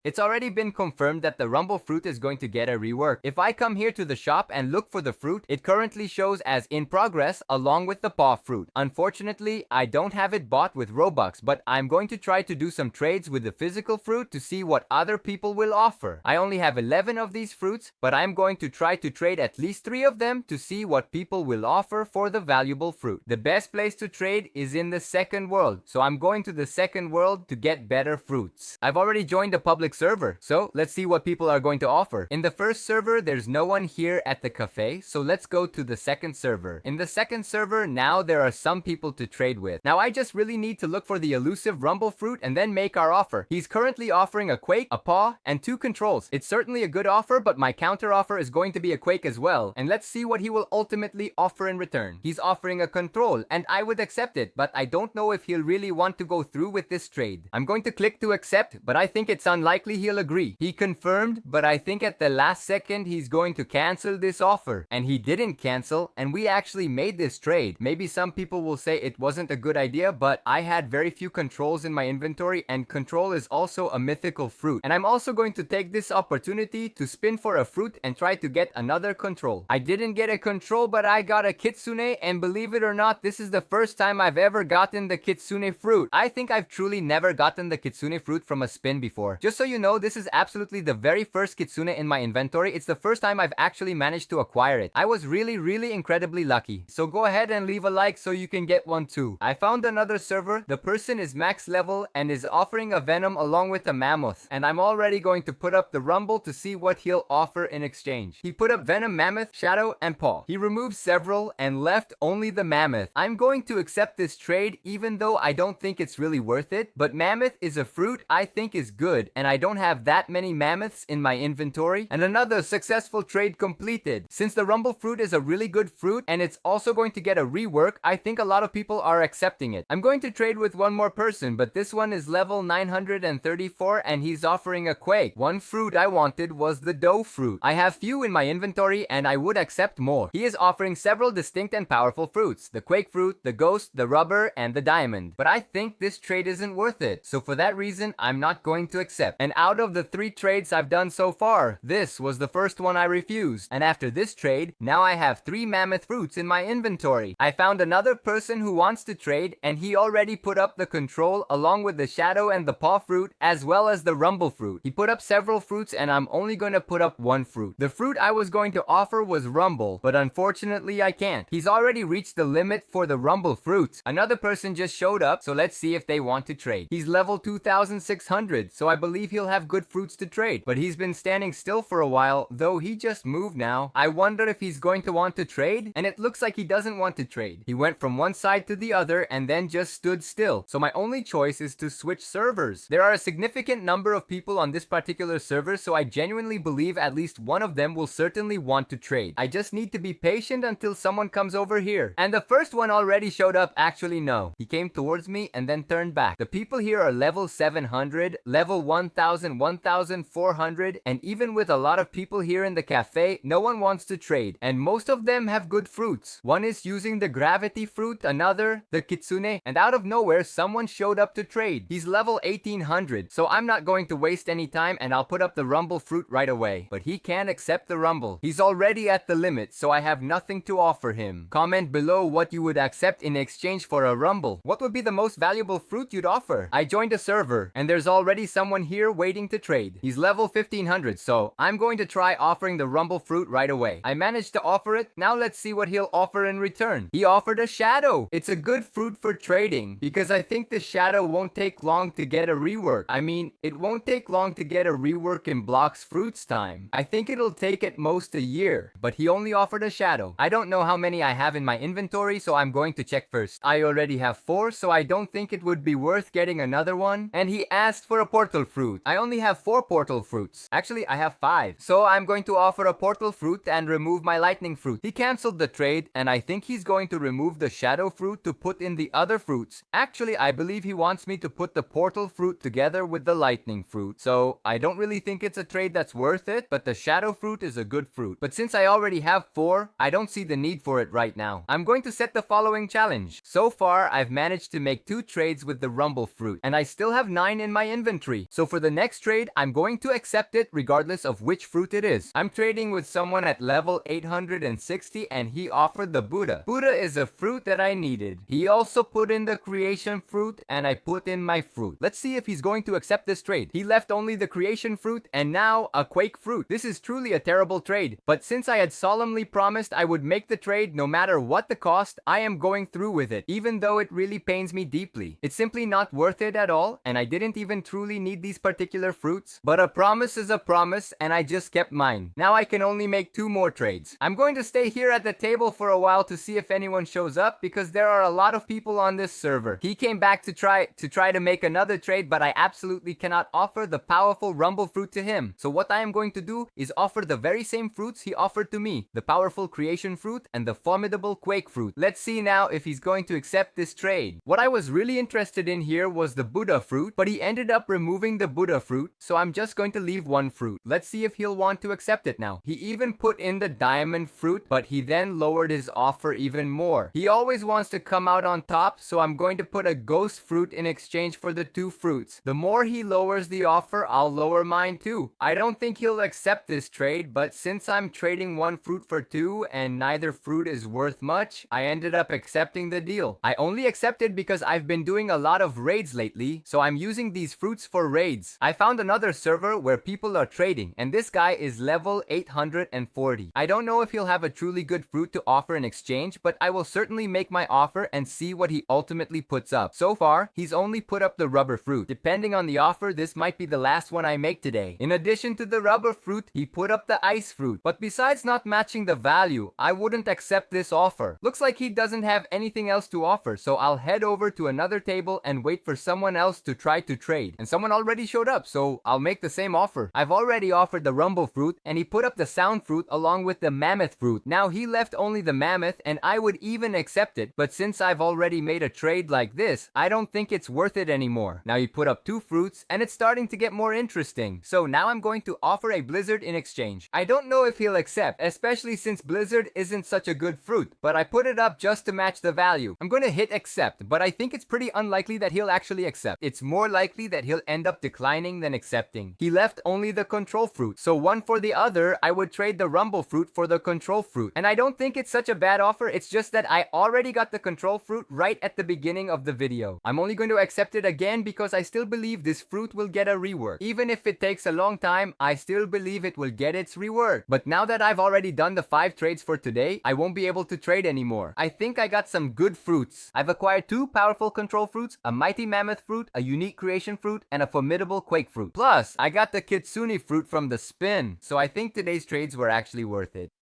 It's already been confirmed that the Rumble fruit is going to get a rework. If I come here to the shop and look for the fruit, it currently shows as in progress along with the paw fruit. Unfortunately, I don't have it bought with Robux, but I'm going to try to do some trades with the physical fruit to see what other people will offer. I only have 11 of these fruits, but I'm going to try to trade at least 3 of them to see what people will offer for the valuable fruit. The best place to trade is in the second world, so I'm going to the second world to get better fruits. I've already joined a public server, so let's see what people are going to offer. In the first server, there's no one here at the cafe, so let's go to the second server. In the second server, now there are some people to trade with. Now I just really need to look for the elusive Rumble fruit and then make our offer. He's currently offering a Quake, a Paw, and 2 controls. It's certainly a good offer, but my counter offer is going to be a Quake as well, and let's see what he will ultimately offer in return. He's offering a control, and I would accept it, but I don't know if he'll really want to go through with this trade. I'm going to click to accept, but I think it's unlikely he'll agree. He confirmed, but I think at the last second he's going to cancel this offer. And he didn't cancel, and we actually made this trade. Maybe some people will say it wasn't a good idea, but I had very few controls in my inventory, and control is also a mythical fruit. And I'm also going to take this opportunity to spin for a fruit and try to get another control. I didn't get a control, but I got a Kitsune, and believe it or not, this is the first time I've ever gotten the Kitsune fruit. I think I've truly never gotten the Kitsune fruit from a spin before. Just so you know, this is absolutely the very first Kitsune in my inventory. It's the first time I've actually managed to acquire it. I was really incredibly lucky. So go ahead and leave a like so you can get one too. I found another server. The person is max level and is offering a Venom along with a Mammoth. And I'm already going to put up the Rumble to see what he'll offer in exchange. He put up Venom, Mammoth, Shadow, and Paw. He removed several and left only the Mammoth. I'm going to accept this trade even though I don't think it's really worth it. But Mammoth is a fruit I think is good, and I don't have that many Mammoths in my inventory. And another successful trade completed. Since the Rumble fruit is a really good fruit and it's also going to get a rework, I think a lot of people are accepting it. I'm going to trade with one more person, but this one is level 934 and he's offering a Quake. One fruit I wanted was the Dough fruit. I have few in my inventory and I would accept more. He is offering several distinct and powerful fruits: the Quake fruit, the Ghost, the Rubber, and the Diamond. But I think this trade isn't worth it. So for that reason, I'm not going to accept. And out of the 3 trades I've done so far, this was the first one I refused. And after this trade, now I have 3 Mammoth fruits in my inventory. I found another person who wants to trade, and he already put up the control along with the Shadow and the Paw fruit, as well as the Rumble fruit. He put up several fruits, and I'm only going to put up 1 fruit. The fruit I was going to offer was Rumble, but unfortunately I can't. He's already reached the limit for the Rumble fruit. Another person just showed up, so let's see if they want to trade. He's level 2600, so I believe he'll have good fruits to trade, but he's been standing still for a while, though he just moved now. I wonder if he's going to want to trade, and it looks like he doesn't want to trade. He went from one side to the other and then just stood still. So my only choice is to switch servers. There are a significant number of people on this particular server, so I genuinely believe at least one of them will certainly want to trade. I just need to be patient until someone comes over here. And the first one already showed up. Actually, no. He came towards me and then turned back. The people here are level 700, level 1000, 1400, and even with a lot of people here in the cafe, no one wants to trade. And most of them have good fruits. One is using the Gravity fruit, another the Kitsune, and out of nowhere someone showed up to trade. He's level 1800, so I'm not going to waste any time and I'll put up the Rumble fruit right away. But he can't accept the Rumble. He's already at the limit, so I have nothing to offer him. Comment below what you would accept in exchange for a Rumble. What would be the most valuable fruit you'd offer? I joined a server and there's already someone here waiting to trade. He's level 1500, so I'm going to try offering the Rumble fruit right away. I managed to offer it. Now let's see what he'll offer in return. He offered a Shadow. It's a good fruit for trading because I think the Shadow won't take long to get a rework. I mean, it won't take long to get a rework in Blox Fruits time. I think it'll take at most a year, but he only offered a Shadow. I don't know how many I have in my inventory, so I'm going to check first. I already have 4, so I don't think it would be worth getting another one. And he asked for a Portal fruit. I only have 4 Portal fruits. Actually, I have 5. So I'm going to offer a Portal fruit and remove my Lightning fruit. He canceled the trade, and I think he's going to remove the Shadow fruit to put in the other fruits. Actually, I believe he wants me to put the Portal fruit together with the Lightning fruit. So I don't really think it's a trade that's worth it, but the Shadow fruit is a good fruit. But since I already have 4, I don't see the need for it right now. I'm going to set the following challenge. So far, I've managed to make 2 trades with the Rumble fruit, and I still have 9 in my inventory. So for the the next trade, I'm going to accept it regardless of which fruit it is. I'm trading with someone at level 860 and he offered the Buddha. Buddha is a fruit that I needed. He also put in the creation fruit and I put in my fruit. Let's see if he's going to accept this trade. He left only the creation fruit and now a quake fruit. This is truly a terrible trade, but since I had solemnly promised I would make the trade no matter what the cost, I am going through with it, even though it really pains me deeply. It's simply not worth it at all, and I didn't even truly need these particular fruits, but a promise is a promise and I just kept mine. Now I can only make 2 more trades. I'm going to stay here at the table for a while to see if anyone shows up because there are a lot of people on this server. He came back to try to make another trade, but I absolutely cannot offer the powerful Rumble Fruit to him. So what I am going to do is offer the very same fruits he offered to me, the powerful creation fruit and the formidable quake fruit. Let's see now if he's going to accept this trade. What I was really interested in here was the Buddha fruit, but he ended up removing the Buddha fruit, so I'm just going to leave 1 fruit. Let's see if he'll want to accept it now. He even put in the diamond fruit, but he then lowered his offer even more. He always wants to come out on top, so I'm going to put a ghost fruit in exchange for the 2 fruits. The more he lowers the offer, I'll lower mine too. I don't think he'll accept this trade, but since I'm trading 1 fruit for 2 and neither fruit is worth much, I ended up accepting the deal. I only accepted because I've been doing a lot of raids lately, so I'm using these fruits for raids. I found another server where people are trading, and this guy is level 840. I don't know if he'll have a truly good fruit to offer in exchange, but I will certainly make my offer and see what he ultimately puts up. So far, he's only put up the rubber fruit. Depending on the offer, this might be the last one I make today. In addition to the rubber fruit, he put up the ice fruit. But besides not matching the value, I wouldn't accept this offer. Looks like he doesn't have anything else to offer, so I'll head over to another table and wait for someone else to try to trade. And someone already showed up, so I'll make the same offer. I've already offered the rumble fruit, and he put up the sound fruit along with the mammoth fruit. Now he left only the mammoth, and I would even accept it, but since I've already made a trade like this, I don't think it's worth it anymore. Now he put up 2 fruits, and it's starting to get more interesting. So now I'm going to offer a blizzard in exchange. I don't know if he'll accept, especially since blizzard isn't such a good fruit, but I put it up just to match the value. I'm going to hit accept, but I think it's pretty unlikely that he'll actually accept. It's more likely that he'll end up declining than accepting. He left only the control fruit, so one for the other, I would trade the rumble fruit for the control fruit. And I don't think it's such a bad offer, it's just that I already got the control fruit right at the beginning of the video. I'm only going to accept it again because I still believe this fruit will get a rework. Even if it takes a long time, I still believe it will get its rework. But now that I've already done the 5 trades for today, I won't be able to trade anymore. I think I got some good fruits. I've acquired 2 powerful control fruits, a mighty mammoth fruit, a unique creation fruit, and a formidable quake fruit. Plus, I got the kitsune fruit from the spin, so I think today's trades were actually worth it.